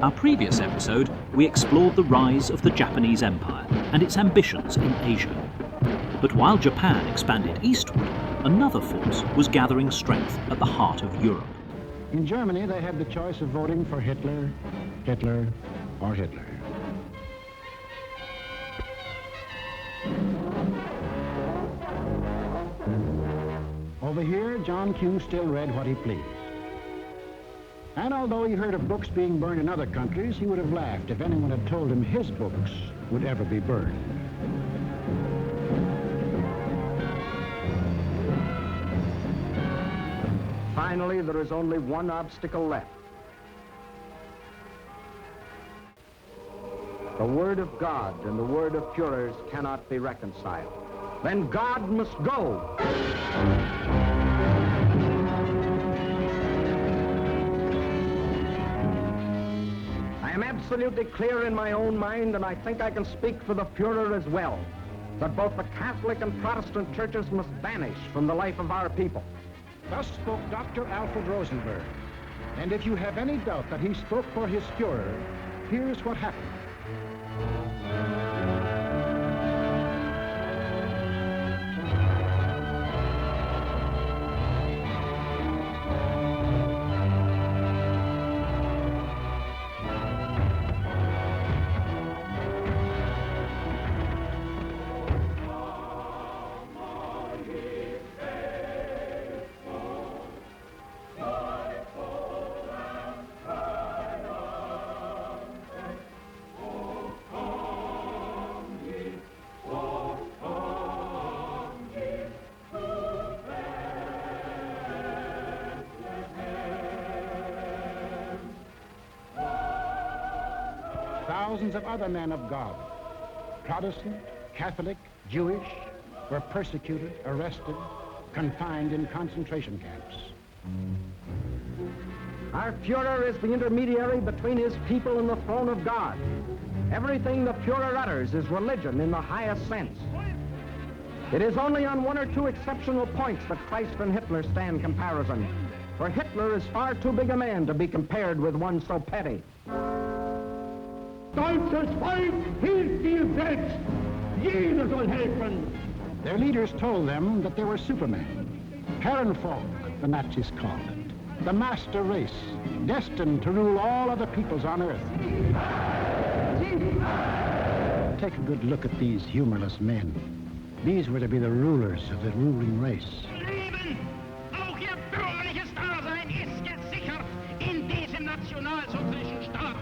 Our previous episode, we explored the rise of the Japanese Empire and its ambitions in Asia. But while Japan expanded eastward, another force was gathering strength at the heart of Europe. In Germany, they had the choice of voting for Hitler, Hitler, or Hitler. Over here, John Q still read what he pleased. And although he heard of books being burned in other countries, he would have laughed if anyone had told him his books would ever be burned. Finally, there is only one obstacle left. The word of God and the word of Führers cannot be reconciled. Then God must go. I am absolutely clear in my own mind, and I think I can speak for the Führer as well, that both the Catholic and Protestant churches must vanish from the life of our people. Thus spoke Dr. Alfred Rosenberg. And if you have any doubt that he spoke for his Führer, here's what happened. Thousands of other men of God, Protestant, Catholic, Jewish, were persecuted, arrested, confined in concentration camps. Our Führer is the intermediary between his people and the throne of God. Everything the Führer utters is religion in the highest sense. It is only on one or two exceptional points that Christ and Hitler stand comparison, for Hitler is far too big a man to be compared with one so petty. Deutsches Volk hilft dir selbst. Jeder soll helfen. Their leaders told them that they were supermen. Herrenvolk, the Nazis called it. The master race, destined to rule all other peoples on earth. Take a good look at these humorless men. These were to be the rulers of the ruling race. Leben, auch ihr bürgerliches Dasein ist gesichert in diesem nationalsozialistischen Staat.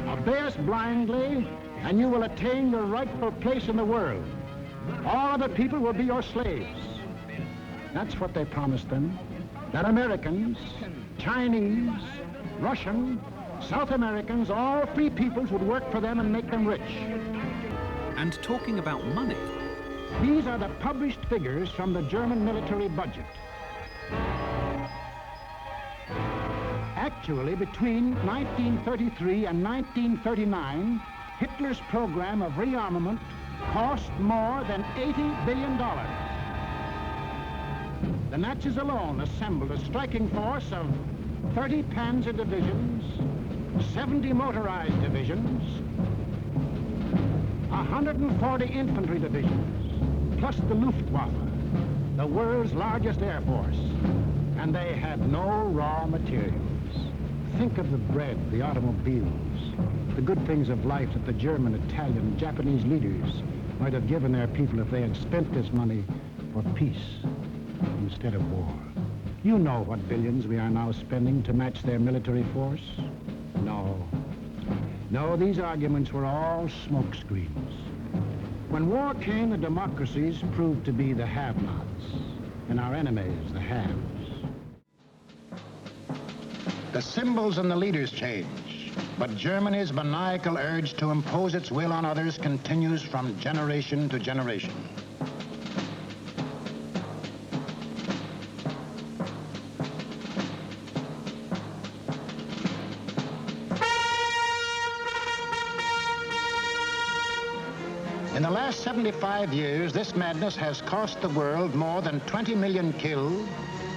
Obey us blindly, and you will attain your rightful place in the world. All other people will be your slaves. That's what they promised them. That Americans, Chinese, Russian, South Americans, all free peoples would work for them and make them rich. And talking about money, these are the published figures from the German military budget. Actually, between 1933 and 1939, Hitler's program of rearmament cost more than $80 billion. The Nazis alone assembled a striking force of 30 panzer divisions, 70 motorized divisions, 140 infantry divisions, plus the Luftwaffe, the world's largest air force. And they had no raw materials. Think of the bread, the automobiles, the good things of life that the German, Italian, Japanese leaders might have given their people if they had spent this money for peace instead of war. You know what billions we are now spending to match their military force? No, these arguments were all smoke screens. When war came, the democracies proved to be the have-nots, and our enemies the haves. The symbols and the leaders change, but Germany's maniacal urge to impose its will on others continues from generation to generation. In the last 75 years, this madness has cost the world more than 20 million killed,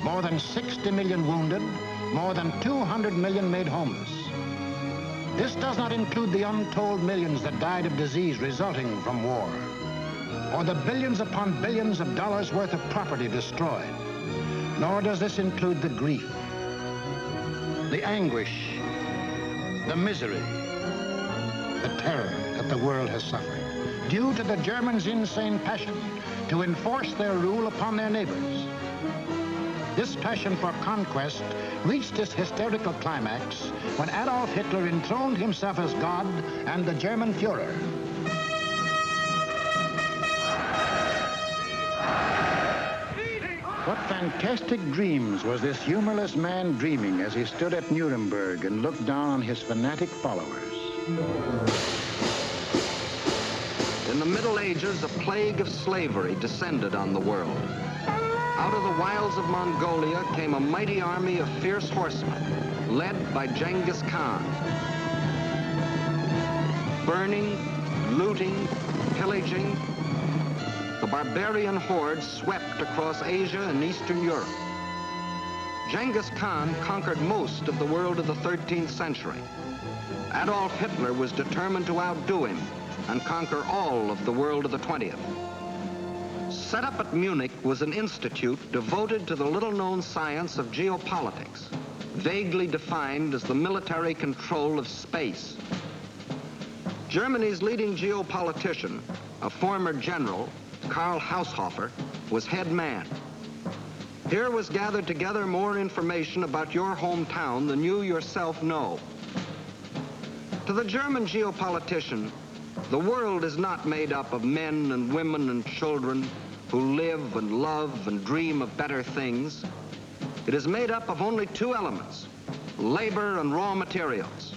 more than 60 million wounded, more than 200 million made homeless. This does not include the untold millions that died of disease resulting from war, or the billions upon billions of dollars worth of property destroyed. Nor does this include the grief, the anguish, the misery, the terror that the world has suffered, due to the Germans' insane passion to enforce their rule upon their neighbors. This passion for conquest reached its hysterical climax when Adolf Hitler enthroned himself as God and the German Führer. What fantastic dreams was this humorless man dreaming as he stood at Nuremberg and looked down on his fanatic followers? In the Middle Ages, a plague of slavery descended on the world. Out of the wilds of Mongolia came a mighty army of fierce horsemen, led by Genghis Khan. Burning, looting, pillaging, the barbarian horde swept across Asia and Eastern Europe. Genghis Khan conquered most of the world of the 13th century. Adolf Hitler was determined to outdo him and conquer all of the world of the 20th. Set up at Munich was an institute devoted to the little-known science of geopolitics, vaguely defined as the military control of space. Germany's leading geopolitician, a former general, Karl Haushofer, was head man. Here was gathered together more information about your hometown than you yourself know. To the German geopolitician, the world is not made up of men and women and children who live and love and dream of better things. It is made up of only two elements, labor and raw materials.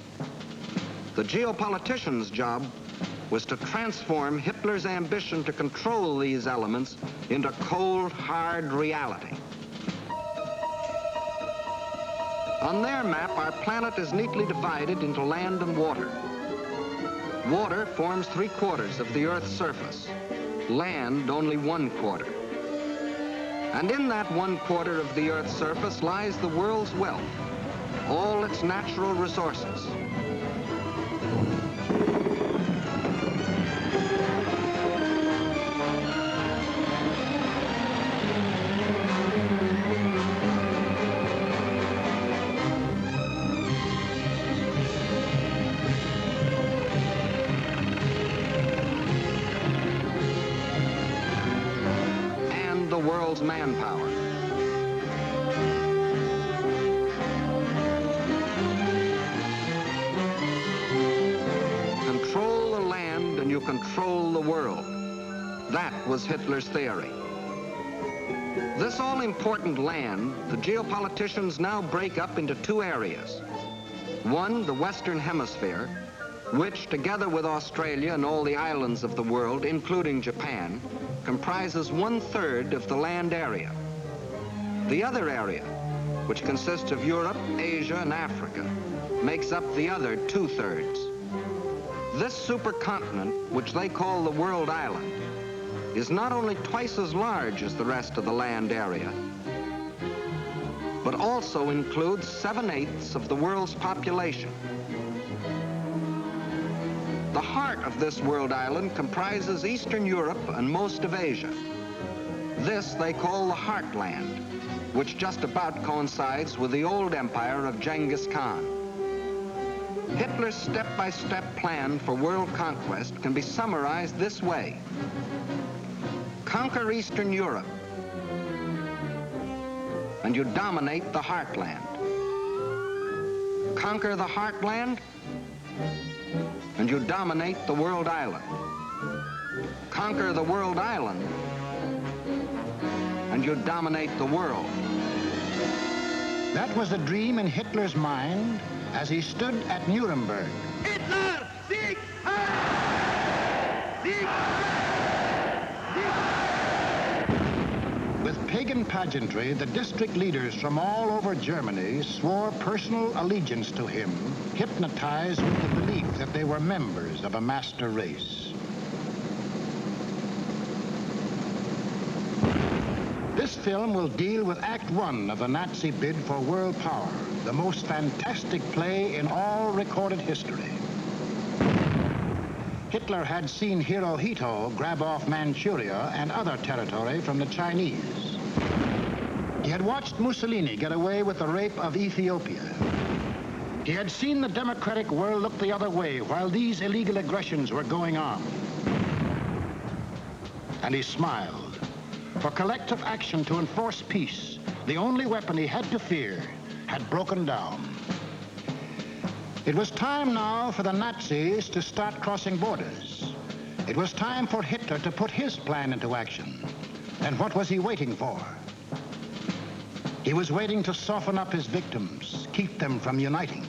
The geopolitician's job was to transform Hitler's ambition to control these elements into cold, hard reality. On their map, our planet is neatly divided into land and water. Water forms 3/4 of the Earth's surface, land only 1/4. And in that 1/4 of the Earth's surface lies the world's wealth, all its natural resources. World's manpower. Control the land and you control the world. That was Hitler's theory. This all-important land, the geopoliticians now break up into two areas. One, the Western Hemisphere, which, together with Australia and all the islands of the world, including Japan, comprises 1/3 of the land area. The other area, which consists of Europe, Asia, and Africa, makes up the other 2/3. This supercontinent, which they call the World Island, is not only twice as large as the rest of the land area, but also includes 7/8 of the world's population. The heart of this world island comprises Eastern Europe and most of Asia. This they call the Heartland, which just about coincides with the old empire of Genghis Khan. Hitler's step-by-step plan for world conquest can be summarized this way. Conquer Eastern Europe, and you dominate the Heartland. Conquer the Heartland, and you dominate the world island. Conquer the world island, and you dominate the world. That was a dream in Hitler's mind as he stood at Nuremberg. Hitler, Sieg Heil! Sieg Heil! Sieg Heil! With pagan pageantry, the district leaders from all over Germany swore personal allegiance to him, hypnotized with the belief that they were members of a master race. This film will deal with Act 1 of the Nazi bid for world power. the most fantastic play in all recorded history. Hitler had seen Hirohito grab off Manchuria and other territory from the Chinese. He had watched Mussolini get away with the rape of Ethiopia. He had seen the democratic world look the other way while these illegal aggressions were going on. And he smiled. For collective action to enforce peace, the only weapon he had to fear, had broken down. It was time now for the Nazis to start crossing borders. It was time for Hitler to put his plan into action. And what was he waiting for? He was waiting to soften up his victims, keep them from uniting.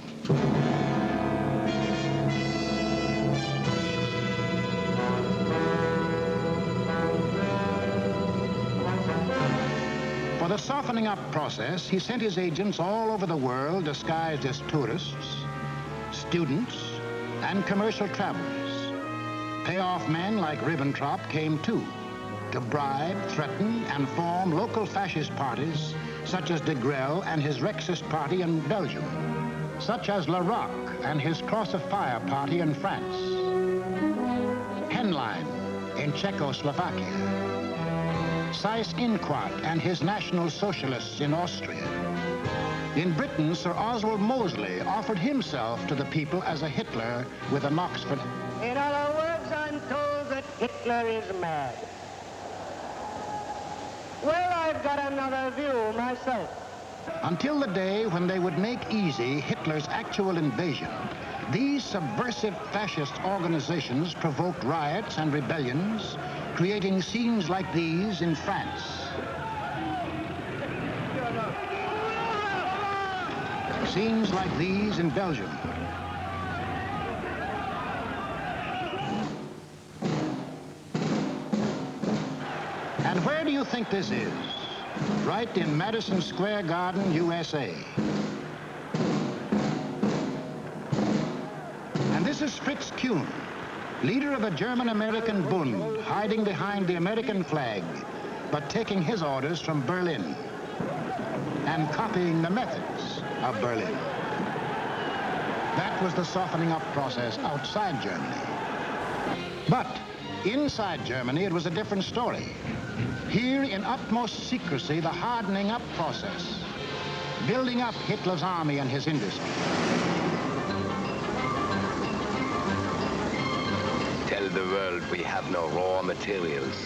For the softening up process, he sent his agents all over the world disguised as tourists, students, and commercial travelers. Payoff men like Ribbentrop came too, to bribe, threaten, and form local fascist parties such as de Grelle and his Rexist party in Belgium, such as Larocque and his Cross of Fire party in France, Henlein in Czechoslovakia, Seyss-Inquart and his National Socialists in Austria. In Britain, Sir Oswald Mosley offered himself to the people as a Hitler with an Oxford. In other words, I'm told that Hitler is mad. Well, I've got another view myself. Until the day when they would make easy Hitler's actual invasion, these subversive fascist organizations provoked riots and rebellions, creating scenes like these in France. Scenes like these in Belgium. And where do you think this is? Right in Madison Square Garden, USA. And this is Fritz Kuhn, leader of a German-American Bund, hiding behind the American flag, but taking his orders from Berlin and copying the methods of Berlin. That was the softening up process outside Germany. But inside Germany, it was a different story. Here, in utmost secrecy, the hardening up process, building up Hitler's army and his industry. Tell the world we have no raw materials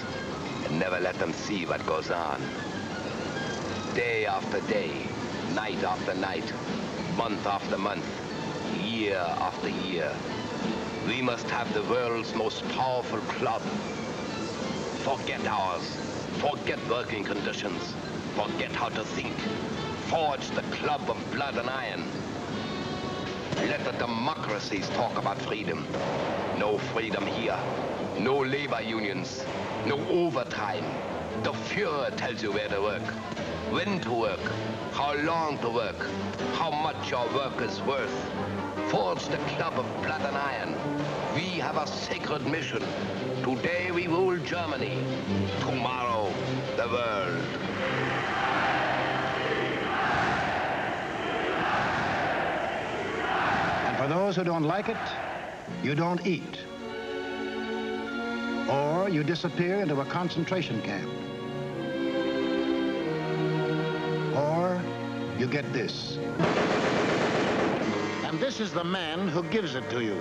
and never let them see what goes on. Day after day, night after night, month after month, year after year, we must have the world's most powerful club. Forget ours. Forget working conditions. Forget how to think. Forge the club of blood and iron. Let the democracies talk about freedom. No freedom here. No labor unions. No overtime. The Führer tells you where to work, when to work, how long to work, how much your work is worth. Forge the club of blood and iron. We have a sacred mission. Today we rule Germany. Tomorrow, the world. And for those who don't like it, you don't eat. Or you disappear into a concentration camp. Or you get this. And this is the man who gives it to you.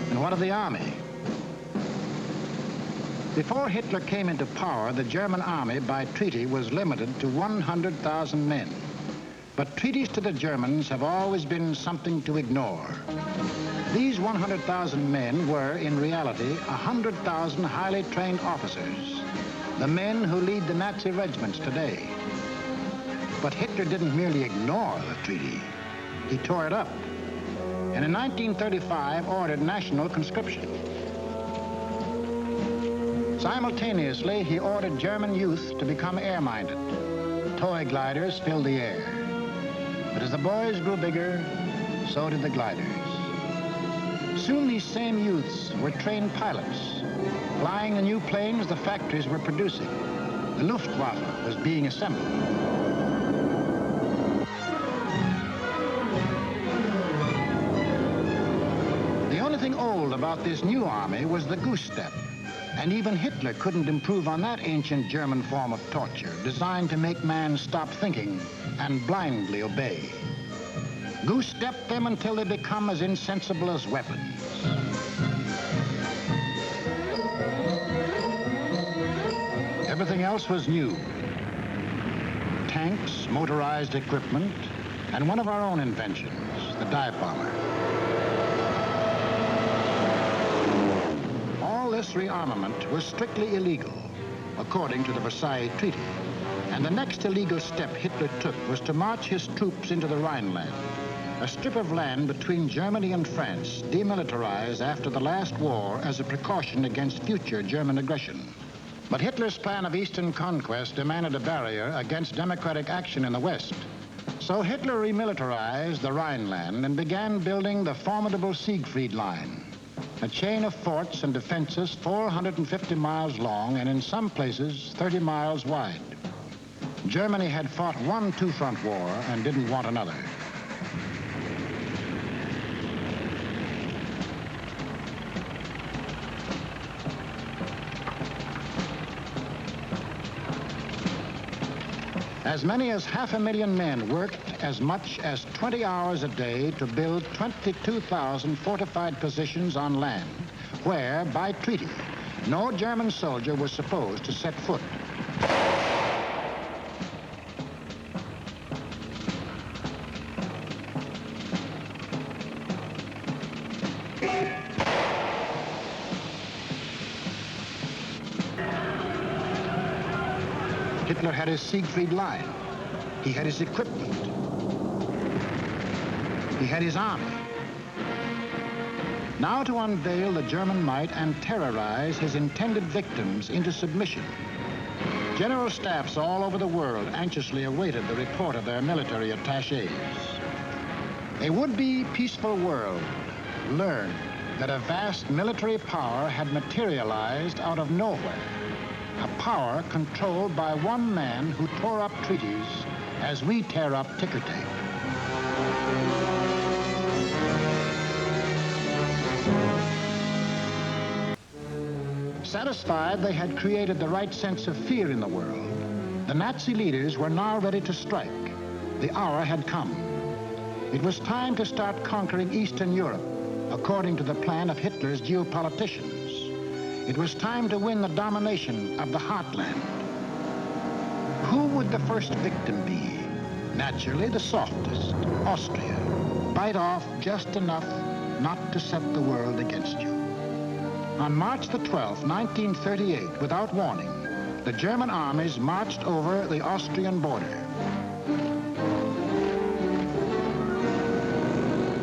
And what of the army? Before Hitler came into power, the German army by treaty was limited to 100,000 men. But treaties to the Germans have always been something to ignore. These 100,000 men were, in reality, 100,000 highly trained officers, the men who lead the Nazi regiments today. But Hitler didn't merely ignore the treaty. He tore it up, and in 1935 ordered national conscription. Simultaneously, he ordered German youth to become air-minded. Toy gliders filled the air. But as the boys grew bigger, so did the gliders. Soon these same youths were trained pilots, flying the new planes the factories were producing. The Luftwaffe was being assembled. The only thing old about this new army was the goose step, and even Hitler couldn't improve on that ancient German form of torture designed to make man stop thinking and blindly obey. Goose step them until they become as insensible as weapons. Everything else was new. Tanks, motorized equipment, and one of our own inventions, the dive bomber. All this rearmament was strictly illegal, according to the Versailles Treaty. And the next illegal step Hitler took was to march his troops into the Rhineland, a strip of land between Germany and France, demilitarized after the last war as a precaution against future German aggression. But Hitler's plan of eastern conquest demanded a barrier against democratic action in the West. So Hitler remilitarized the Rhineland and began building the formidable Siegfried Line, a chain of forts and defenses 450 miles long and in some places 30 miles wide. Germany had fought one two-front war and didn't want another. As many as 500,000 men worked as much as 20 hours a day to build 22,000 fortified positions on land, where, by treaty, no German soldier was supposed to set foot. Hitler had his Siegfried Line. He had his equipment. He had his army. Now to unveil the German might and terrorize his intended victims into submission. General staffs all over the world anxiously awaited the report of their military attachés. A would-be peaceful world learned that a vast military power had materialized out of nowhere. A power controlled by one man who tore up treaties as we tear up ticker tape. Satisfied they had created the right sense of fear in the world, the Nazi leaders were now ready to strike. The hour had come. It was time to start conquering Eastern Europe, according to the plan of Hitler's geopoliticians. It was time to win the domination of the heartland. Who would the first victim be? Naturally, the softest, Austria. Bite off just enough not to set the world against you. On March the 12th, 1938, without warning, the German armies marched over the Austrian border.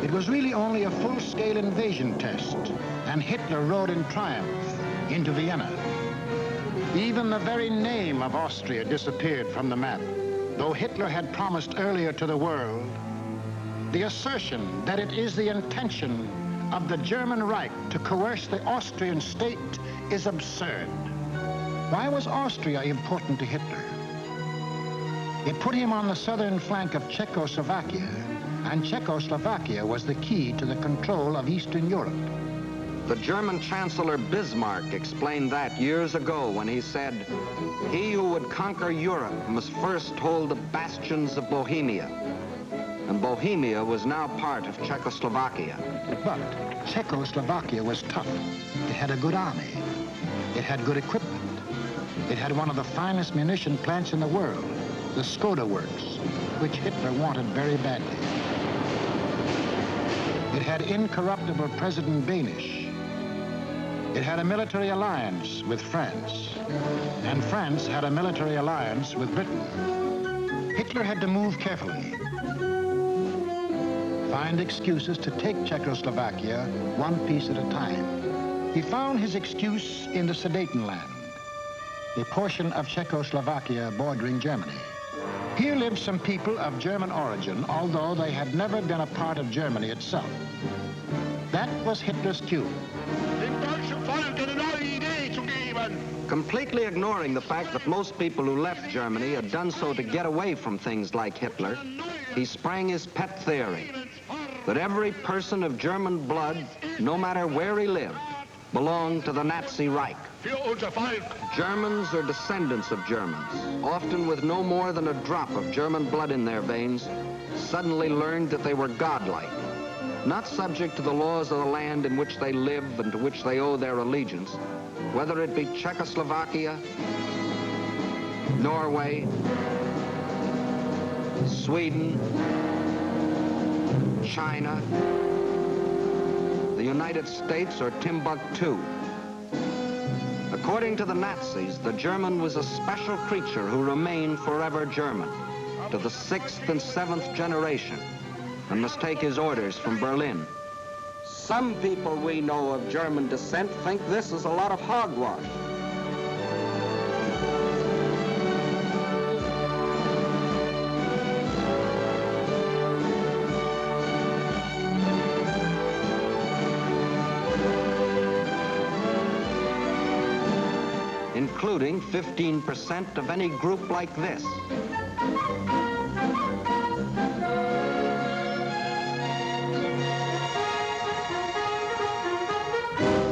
It was really only a full-scale invasion test, and Hitler rode in triumph into Vienna. Even the very name of Austria disappeared from the map, though Hitler had promised earlier to the world the assertion that it is the intention of the German Reich to coerce the Austrian state is absurd. Why was Austria important to Hitler? It put him on the southern flank of Czechoslovakia, and Czechoslovakia was the key to the control of Eastern Europe. The German Chancellor Bismarck explained that years ago when he said, "He who would conquer Europe must first hold the bastions of Bohemia." And Bohemia was now part of Czechoslovakia. But Czechoslovakia was tough. It had a good army. It had good equipment. It had one of the finest munition plants in the world, the Skoda Works, which Hitler wanted very badly. It had incorruptible President Banish. It had a military alliance with France, and France had a military alliance with Britain. Hitler had to move carefully, find excuses to take Czechoslovakia one piece at a time. He found his excuse in the Sudetenland, a portion of Czechoslovakia bordering Germany. Here lived some people of German origin, although they had never been a part of Germany itself. That was Hitler's cue. Dem deutschen Volk eine neue Idee zu geben. Completely ignoring the fact that most people who left Germany had done so to get away from things like Hitler, he sprang his pet theory that every person of German blood, no matter where he lived, belonged to the Nazi Reich. Für unser Volk. Germans or descendants of Germans, often with no more than a drop of German blood in their veins, suddenly learned that they were godlike, not subject to the laws of the land in which they live and to which they owe their allegiance, whether it be Czechoslovakia, Norway, Sweden, China, the United States, or Timbuktu. According to the Nazis, the German was a special creature who remained forever German, to the 6th and 7th generation, and must take his orders from Berlin. Some people we know of German descent think this is a lot of hogwash. Including 15% of any group like this.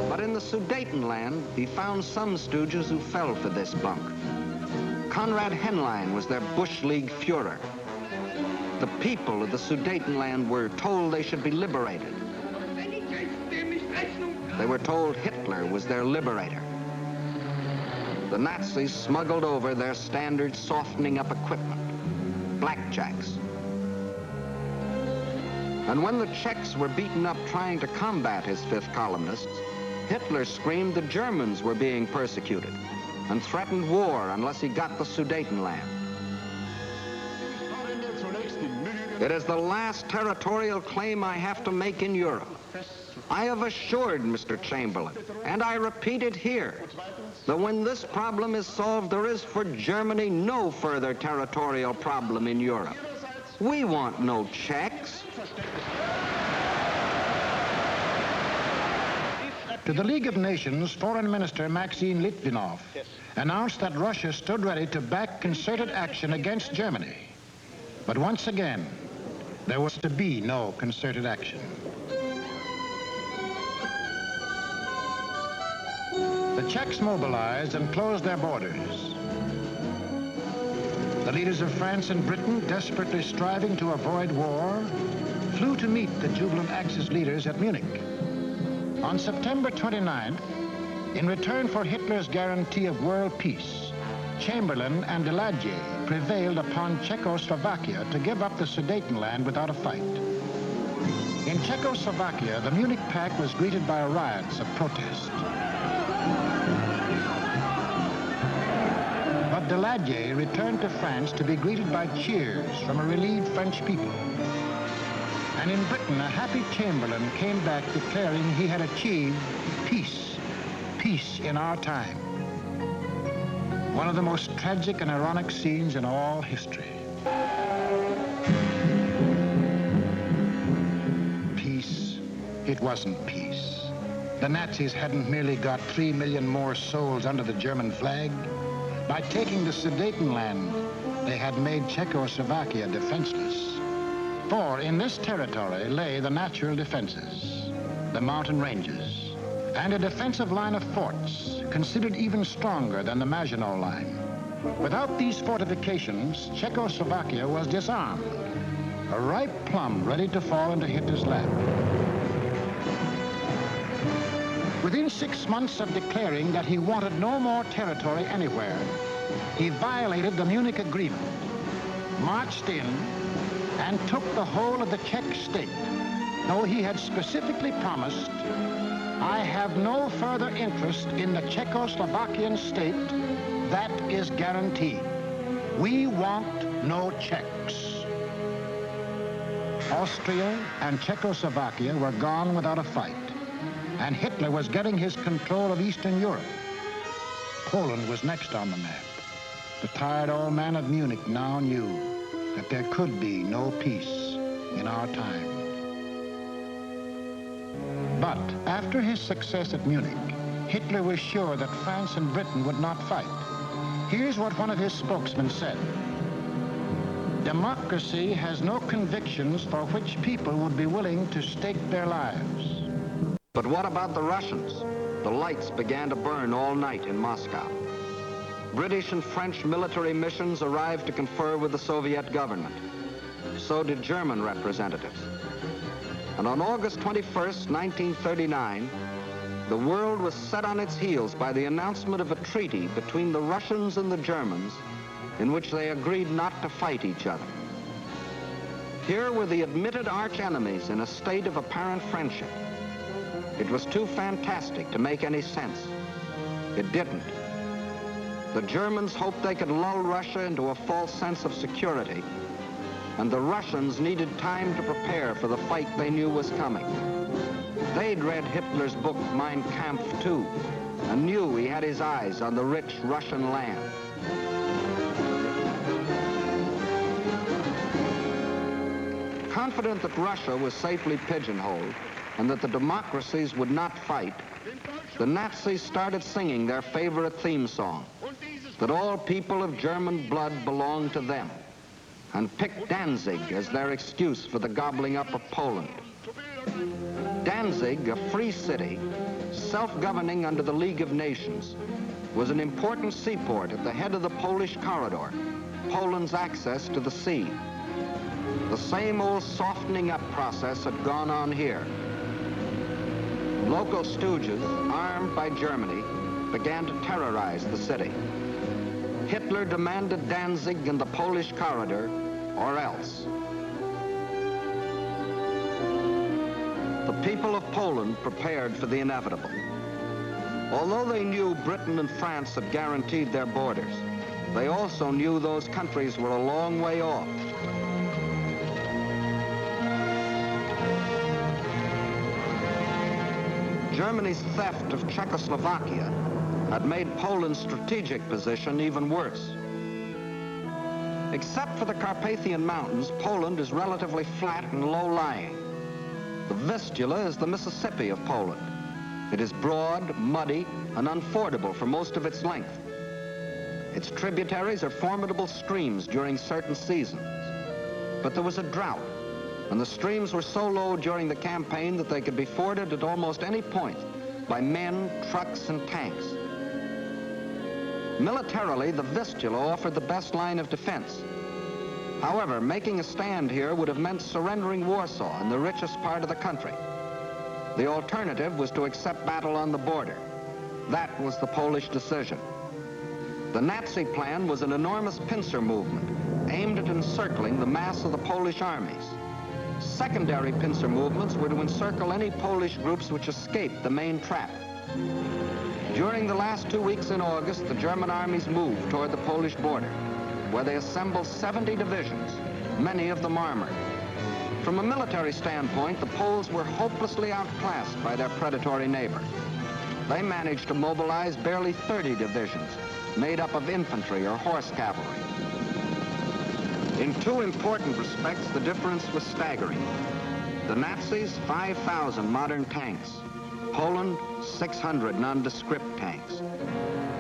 But in the Sudetenland, he found some stooges who fell for this bunk. Konrad Henlein was their Bush League Führer. The people of the Sudetenland were told they should be liberated. They were told Hitler was their liberator. The Nazis smuggled over their standard softening up equipment, blackjacks. And when the Czechs were beaten up trying to combat his fifth columnists, Hitler screamed the Germans were being persecuted and threatened war unless he got the Sudetenland. It is the last territorial claim I have to make in Europe. I have assured Mr. Chamberlain, and I repeat it here, that when this problem is solved, there is for Germany no further territorial problem in Europe. We want no Czechs. To the League of Nations, Foreign Minister Maxim Litvinov announced that Russia stood ready to back concerted action against Germany. But once again, there was to be no concerted action. The Czechs mobilized and closed their borders. The leaders of France and Britain, desperately striving to avoid war, flew to meet the jubilant Axis leaders at Munich. On September 29th, in return for Hitler's guarantee of world peace, Chamberlain and Daladier prevailed upon Czechoslovakia to give up the Sudetenland without a fight. In Czechoslovakia, the Munich Pact was greeted by riots of protest. But Daladier returned to France to be greeted by cheers from a relieved French people. And in Britain, a happy Chamberlain came back declaring he had achieved peace, peace in our time. One of the most tragic and ironic scenes in all history. Peace, it wasn't peace. The Nazis hadn't merely got 3 million more souls under the German flag. By taking the Sudetenland, they had made Czechoslovakia defenseless. For in this territory lay the natural defenses, the mountain ranges, and a defensive line of forts considered even stronger than the Maginot Line. Without these fortifications, Czechoslovakia was disarmed, a ripe plum ready to fall into Hitler's lap. Within 6 months of declaring that he wanted no more territory anywhere, he violated the Munich Agreement, marched in, and took the whole of the Czech state, though he had specifically promised, "I have no further interest in the Czechoslovakian state. That is guaranteed. We want no Czechs." Austria and Czechoslovakia were gone without a fight, and Hitler was getting his control of Eastern Europe. Poland was next on the map. The tired old man of Munich now knew that there could be no peace in our time. But after his success at Munich, Hitler was sure that France and Britain would not fight. Here's what one of his spokesmen said. Democracy has no convictions for which people would be willing to stake their lives. But what about the Russians? The lights began to burn all night in Moscow. British and French military missions arrived to confer with the Soviet government. So did German representatives. And on August 21st, 1939, the world was set on its heels by the announcement of a treaty between the Russians and the Germans in which they agreed not to fight each other. Here were the admitted arch-enemies in a state of apparent friendship. It was too fantastic to make any sense. It didn't. The Germans hoped they could lull Russia into a false sense of security, and the Russians needed time to prepare for the fight they knew was coming. They'd read Hitler's book, Mein Kampf, too, and knew he had his eyes on the rich Russian land. Confident that Russia was safely pigeonholed and that the democracies would not fight, the Nazis started singing their favorite theme song, that all people of German blood belonged to them, and picked Danzig as their excuse for the gobbling up of Poland. Danzig, a free city, self-governing under the League of Nations, was an important seaport at the head of the Polish corridor, Poland's access to the sea. The same old softening up process had gone on here. Local stooges, armed by Germany, began to terrorize the city. Hitler demanded Danzig and the Polish corridor, or else. The people of Poland prepared for the inevitable. Although they knew Britain and France had guaranteed their borders, they also knew those countries were a long way off. Germany's theft of Czechoslovakia had made Poland's strategic position even worse. Except for the Carpathian Mountains, Poland is relatively flat and low-lying. The Vistula is the Mississippi of Poland. It is broad, muddy, and unfordable for most of its length. Its tributaries are formidable streams during certain seasons. But there was a drought, and the streams were so low during the campaign that they could be forded at almost any point by men, trucks, and tanks. Militarily, the Vistula offered the best line of defense. However, making a stand here would have meant surrendering Warsaw in the richest part of the country. The alternative was to accept battle on the border. That was the Polish decision. The Nazi plan was an enormous pincer movement aimed at encircling the mass of the Polish armies. Secondary pincer movements were to encircle any Polish groups which escaped the main trap. During the last 2 weeks in August, the German armies moved toward the Polish border, where they assembled 70 divisions, many of them armored. From a military standpoint, the Poles were hopelessly outclassed by their predatory neighbor. They managed to mobilize barely 30 divisions, made up of infantry or horse cavalry. In two important respects, the difference was staggering. The Nazis, 5,000 modern tanks. Poland, 600 nondescript tanks.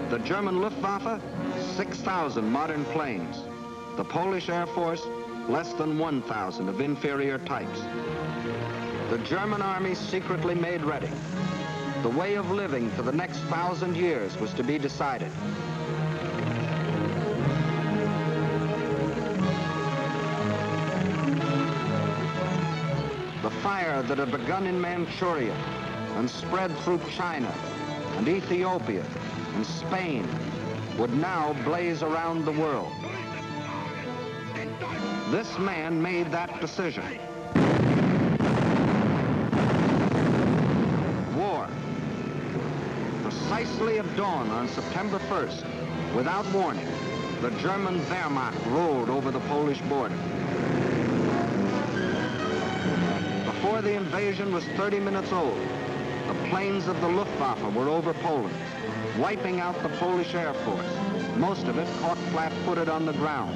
The German Luftwaffe, 6,000 modern planes. The Polish Air Force, less than 1,000 of inferior types. The German army secretly made ready. The way of living for the next 1,000 years was to be decided. The fire that had begun in Manchuria and spread through China and Ethiopia and Spain would now blaze around the world. This man made that decision. War. Precisely at dawn on September 1st, without warning, the German Wehrmacht rolled over the Polish border. Before the invasion was 30 minutes old, the planes of the Luftwaffe were over Poland, wiping out the Polish Air Force, most of it caught flat-footed on the ground.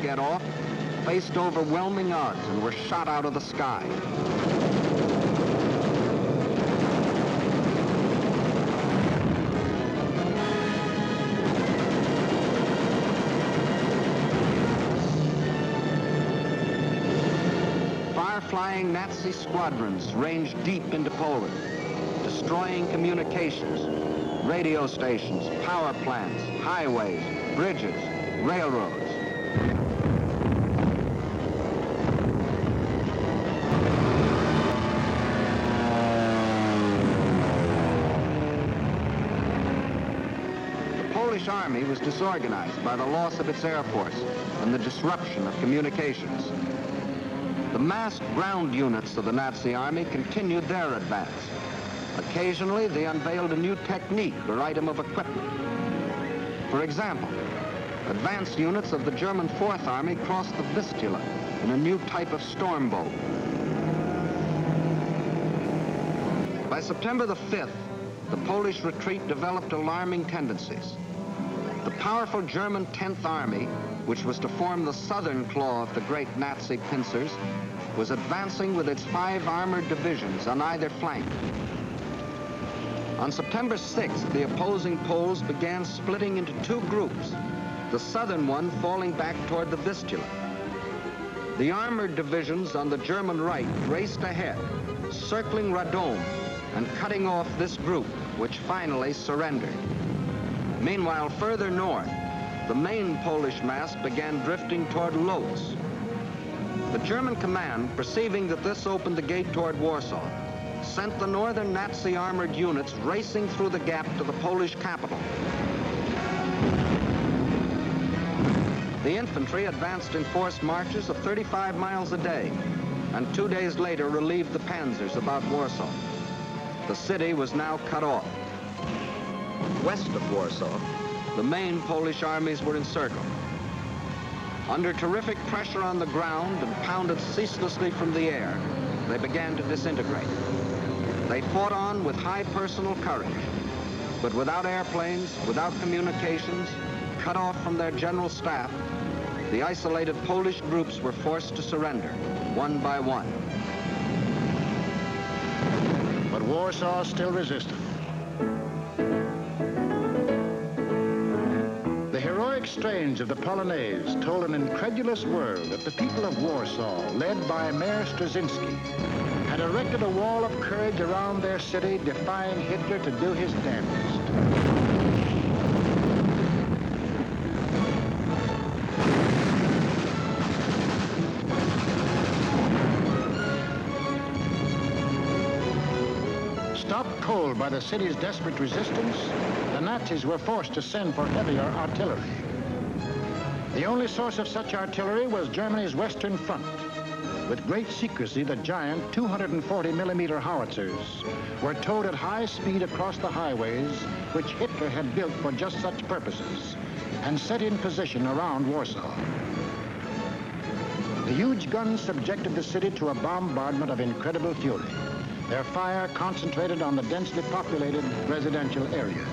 get off faced overwhelming odds and were shot out of the sky. Far-flying Nazi squadrons ranged deep into Poland, destroying communications, radio stations, power plants, highways, bridges, railroads. The Polish army was disorganized by the loss of its air force and the disruption of communications. The massed ground units of the Nazi army continued their advance. Occasionally, they unveiled a new technique or item of equipment. For example, advanced units of the German Fourth Army crossed the Vistula in a new type of storm boat. By September the 5th, the Polish retreat developed alarming tendencies. The powerful German 10th Army, which was to form the southern claw of the great Nazi pincers, was advancing with its 5 armored divisions on either flank. On September 6th, the opposing Poles began splitting into 2 groups, the southern one falling back toward the Vistula. The armored divisions on the German right raced ahead, circling Radom and cutting off this group, which finally surrendered. Meanwhile, further north, the main Polish mass began drifting toward Lodz. The German command, perceiving that this opened the gate toward Warsaw, sent the northern Nazi armored units racing through the gap to the Polish capital. The infantry advanced in forced marches of 35 miles a day, and 2 days later relieved the panzers about Warsaw. The city was now cut off. West of Warsaw, the main Polish armies were encircled. Under terrific pressure on the ground and pounded ceaselessly from the air, they began to disintegrate. They fought on with high personal courage, but without airplanes, without communications, cut off from their general staff, the isolated Polish groups were forced to surrender, one by one. But Warsaw still resisted. The heroic strains of the Polonaise told an incredulous world that the people of Warsaw, led by Mayor Straczynski, had erected a wall of courage around their city, defying Hitler to do his damnedest. Stopped cold by the city's desperate resistance, the Nazis were forced to send for heavier artillery. The only source of such artillery was Germany's Western Front. With great secrecy, the giant 240mm howitzers were towed at high speed across the highways which Hitler had built for just such purposes and set in position around Warsaw. The huge guns subjected the city to a bombardment of incredible fury, their fire concentrated on the densely populated residential areas.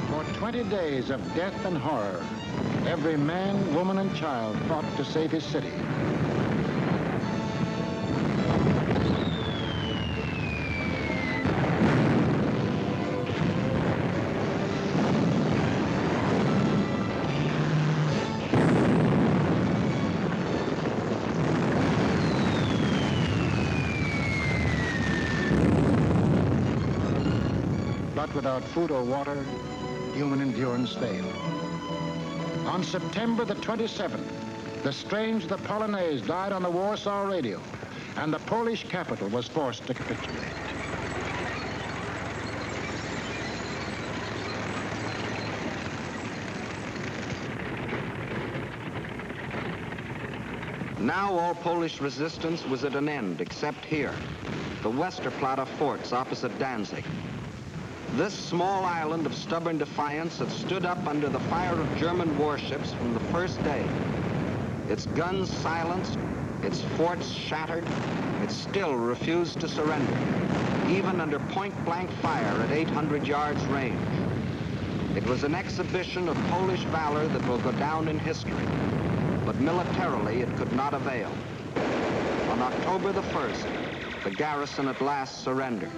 For 20 days of death and horror, every man, woman, and child fought to save his city. But without food or water, human endurance failed. On September the 27th, the strains of the Polonaise died on the Warsaw radio, and the Polish capital was forced to capitulate. Now all Polish resistance was at an end, except here, the Westerplatte forts opposite Danzig. This small island of stubborn defiance had stood up under the fire of German warships from the first day. Its guns silenced, its forts shattered, it still refused to surrender, even under point-blank fire at 800 yards range. It was an exhibition of Polish valor that will go down in history, but militarily it could not avail. On October the 1st, the garrison at last surrendered.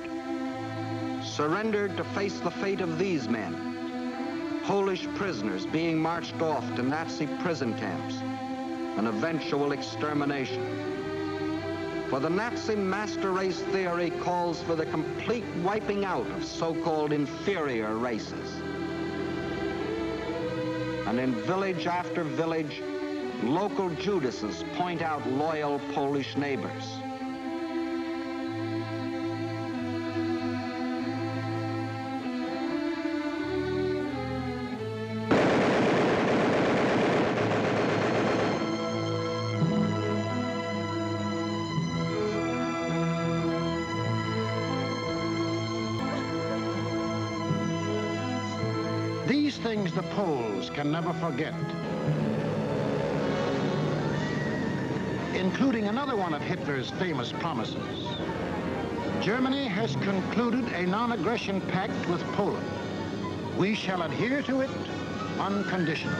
Surrendered to face the fate of these men, Polish prisoners being marched off to Nazi prison camps, an eventual extermination. For the Nazi master race theory calls for the complete wiping out of so-called inferior races. And in village after village, local Judases point out loyal Polish neighbors. These things the Poles can never forget, including another one of Hitler's famous promises. Germany has concluded a non-aggression pact with Poland. We shall adhere to it unconditionally.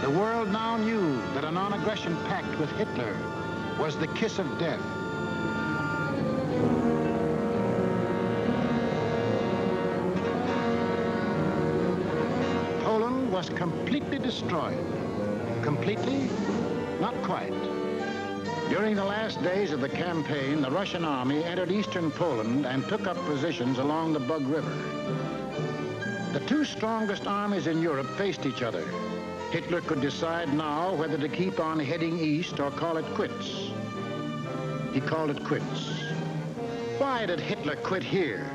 The world now knew that a non-aggression pact with Hitler was the kiss of death. Poland was completely destroyed. Completely? Not quite. During the last days of the campaign, the Russian army entered eastern Poland and took up positions along the Bug River. The two strongest armies in Europe faced each other. Hitler could decide now whether to keep on heading east or call it quits. He called it quits. Why did Hitler quit here?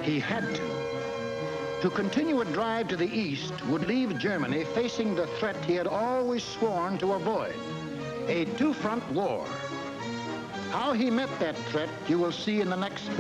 He had to. To continue a drive to the east would leave Germany facing the threat he had always sworn to avoid, a two-front war. How he met that threat you will see in the next film.